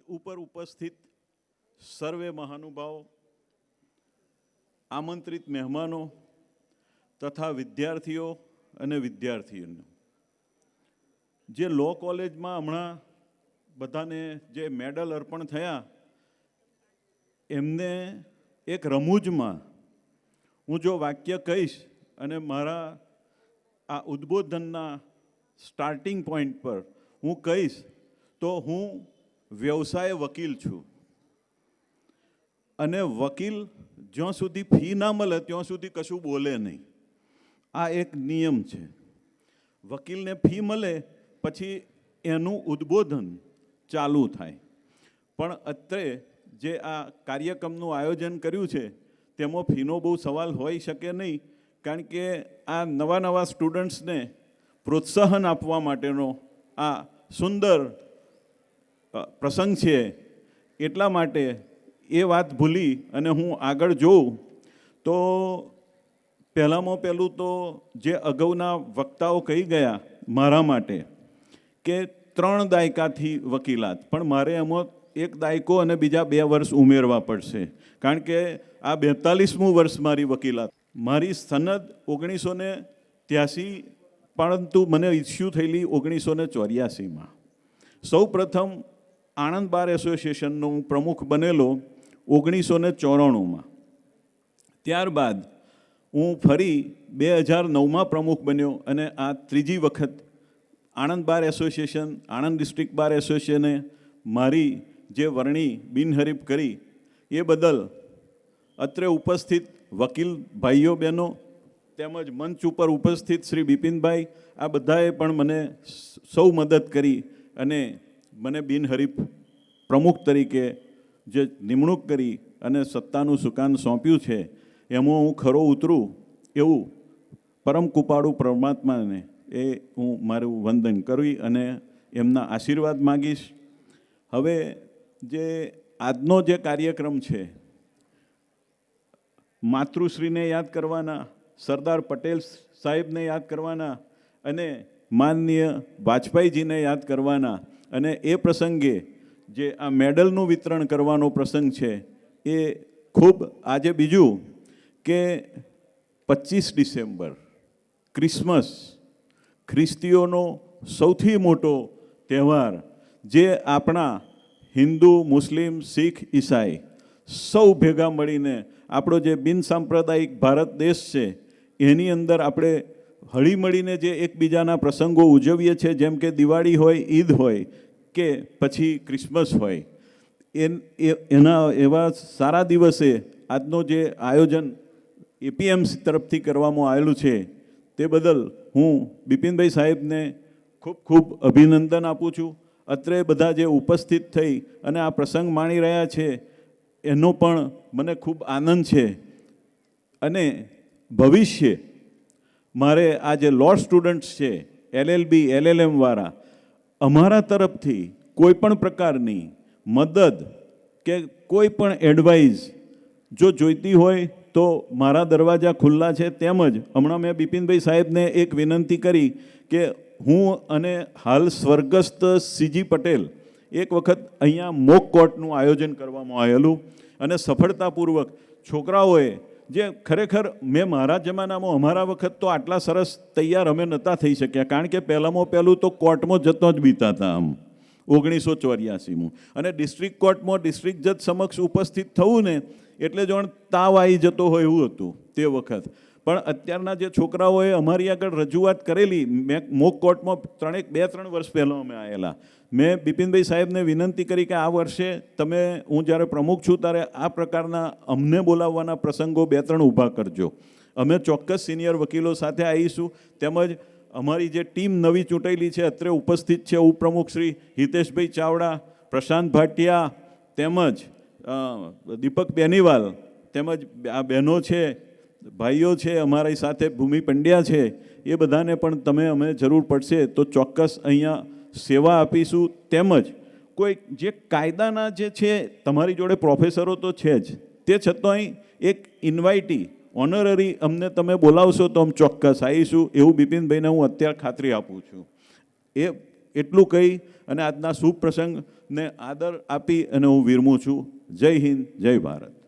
ઉપર ઉપસ્થિત સર્વે મહાનુભાવો, આમંત્રિત મહેમાનો તથા વિદ્યાર્થીઓ અને વિદ્યાર્થીઓને, જે લો કોલેજમાં હમણાં બધાને જે મેડલ અર્પણ થયા, એમને એક રમૂજમાં હું જો વાક્ય કહીશ અને મારા આ ઉદ્બોધનના સ્ટાર્ટિંગ પોઈન્ટ પર હું કહીશ તો હું વ્યવસાય વકીલ છું અને વકીલ જ્યાં સુધી ફી ના મળે ત્યાં સુધી કશું બોલે નહીં. આ એક નિયમ છે. વકીલને ફી મળે પછી એનું ઉદ્બોધન ચાલુ થાય. પણ અત્રે જે આ કાર્યક્રમનું આયોજન કર્યું છે તેમાં ફીનો બહુ સવાલ હોઈ શકે નહીં, કારણ કે આ નવા નવા સ્ટુડન્ટ્સને પ્રોત્સાહન આપવા માટેનો આ સુંદર પ્રસંગ છે. એટલા માટે એ વાત ભૂલી અને હું આગળ જોઉં તો પહેલાંમાં પહેલું તો જે અગાઉના વક્તાઓ કહી ગયા મારા માટે કે 3 દાયકાથી વકીલાત, પણ મારે એમાં 1 દાયકો અને બીજા 2 વર્ષ ઉમેરવા પડશે, કારણ કે આ 42મું વર્ષ મારી વકીલાત. મારી સનદ 1983, પરંતુ મને ઇસ્યુ થયેલી 1984માં. સૌ પ્રથમ આણંદ બાર એસોસિએશનનો હું પ્રમુખ બનેલો 1994માં. ત્યારબાદ હું ફરી 2009માં પ્રમુખ બન્યો અને આ 3જી વખત Anand bar association, Anand district bar એસોસિએશને મારી જે વરણી બિનહરીફ કરી એ બદલ અત્રે ઉપસ્થિત વકીલ ભાઈઓ બહેનો તેમજ મંચ ઉપર ઉપસ્થિત શ્રી બિપિનભાઈ, આ બધાએ પણ મને સૌ મદદ કરી અને મને બિનહરીફ પ્રમુખ તરીકે જે નિમણૂક કરી અને સત્તાનું સુકાન સોંપ્યું છે એમાં હું ખરો ઉતરું એવું પરમ કૃપાળુ પરમાત્માને એ હું મારું વંદન કરી અને એમના આશીર્વાદ માગીશ. હવે જે આજનો જે કાર્યક્રમ છે, માતૃશ્રીને યાદ કરવાના, સરદાર પટેલ સાહેબને યાદ કરવાના અને માનનીય વાજપેયીજીને યાદ કરવાના, અને એ પ્રસંગે જે આ મેડલનું વિતરણ કરવાનો પ્રસંગ છે એ ખૂબ આજે બીજું કે 25 ડિસેમ્બર ક્રિસમસ, ખ્રિસ્તીઓનો સૌથી મોટો તહેવાર, જે આપણા હિન્દુ, મુસ્લિમ, શીખ, ઈસાઈ સૌ ભેગા મળીને આપણો જે બિનસાંપ્રદાયિક ભારત દેશ છે એની અંદર આપણે હળી મળીને જે એકબીજાના પ્રસંગો ઉજવીએ છીએ, જેમ કે દિવાળી હોય, ઈદ હોય કે પછી ક્રિસમસ હોય, એના એવા સારા દિવસે આજનો જે આયોજન એપીએમસી તરફથી કરવામાં આવેલું છે તે બદલ હું બિપિનભાઈ સાહેબને ખૂબ ખૂબ અભિનંદન આપું છું. અત્રે બધા જે ઉપસ્થિત થઈ અને આ પ્રસંગ માણી રહ્યા છે એનો પણ મને ખૂબ આનંદ છે. અને ભવિષ્ય મારે આ જે લો સ્ટુડન્ટ્સ છે, LLB, LLM વાળા, અમારા તરફથી કોઈ પણ પ્રકારની મદદ કે કોઈ પણ એડવાઇસ જો જોઈતી હોય તો મારા દરવાજા ખુલ્લા છે. તેમજ હમણાં મેં બિપિનભાઈ સાહેબને એક વિનંતી કરી કે હું અને હાલ સ્વર્ગસ્થ સીજી પટેલ એક વખત અહીંયા મોક કોર્ટનું આયોજન કરવામાં આવેલું અને સફળતાપૂર્વક છોકરાઓએ જે ખરેખર મેં મારા જમાનામાં, અમારા વખત તો આટલા સરસ તૈયાર અમે નહોતા થઈ શક્યા, કારણ કે પહેલું તો કોર્ટમાં જતો જ બીતા હતા આમ 1984માં, અને ડિસ્ટ્રિક્ટ કોર્ટમાં ડિસ્ટ્રિક્ટ જજ સમક્ષ ઉપસ્થિત થવું ને એટલે જાણ તાવ આવી જતો હોય એવું હતું તે વખત. પણ અત્યારના જે છોકરાઓએ અમારી આગળ રજૂઆત કરેલી, મેં મોક કોર્ટમાં 2-3 વર્ષ પહેલાં અમે આવેલા, મેં બિપિનભાઈ સાહેબને વિનંતી કરી કે આ વર્ષે તમે, હું જ્યારે પ્રમુખ છું ત્યારે આ પ્રકારના અમને બોલાવવાના પ્રસંગો 2-3 ઊભા કરજો. અમે ચોક્કસ સિનિયર વકીલો સાથે આવીશું. તેમજ અમારી જે ટીમ નવી ચૂંટાયેલી છે અત્રે ઉપસ્થિત છે ઉપપ્રમુખ શ્રી હિતેશભાઈ ચાવડા, પ્રશાંત ભાટિયા, તેમજ દીપક બેનીવાલ, તેમજ આ બહેનો છે, ભાઈઓ છે અમારી સાથે, ભૂમિ પંડ્યા છે, એ બધાને પણ તમે અમે જરૂર પડશે તો ચોક્કસ અહીંયા સેવા આપીશું. તેમજ કોઈ જે કાયદાના જે છે, તમારી જોડે પ્રોફેસરો તો છે જ, તે છતાંય એક ઇન્વાઇટી ઓનરરી અમને તમે બોલાવશો તો અમે ચોક્કસ આવીશું, એવું બિપિનભાઈને હું અત્યારે ખાતરી આપું છું. એ એટલું કહી અને આજના શુભ પ્રસંગને આદર આપી અને હું વિરમું છું. જય હિન્દ, જય ભારત.